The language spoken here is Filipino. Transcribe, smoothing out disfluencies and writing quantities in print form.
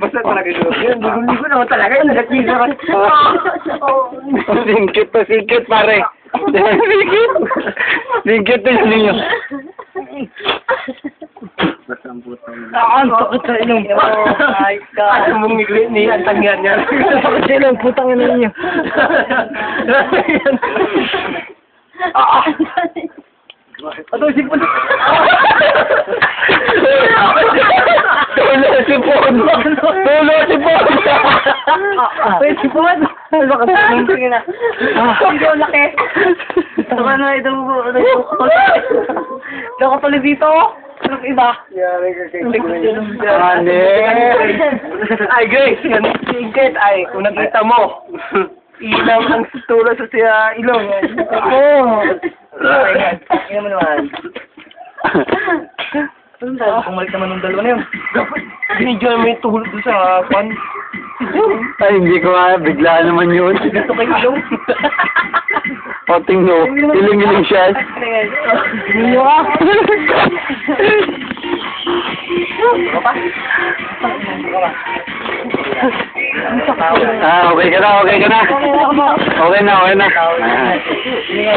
Basta talaga doon. Yun, ligo naman talaga. Yung nag-teaser. Singkit pare. Singkit din ninyo. Ang takot sa inyong. Oh my God. Ano mong ni ang tangyan niya. Takot sa inyong putang ina ninyo. Ato si Pon. Tulo si Pon. Tulo si Pon. Wait, si Pon. Bakit tingin na? Hindi ako laki. Saka na ito mo. Saka pala dito. Anong iba? Ane. Ay, Grace. Yan, singkit. Ay, kung nakita mo. Ilang ang tulo sa ilong. Ako. Tingnan mo naman. Kumalik naman ng dalawa na yun. Binidyo mo yung tuhulog doon sa kwan. Ay, hindi ko nga. Bigla naman yun. Gusto kayo ilong. Poting no. Iling-iling siya. Ninyo ka. Okay ka na, okay ka na. Okay na, okay na. Hindi nga,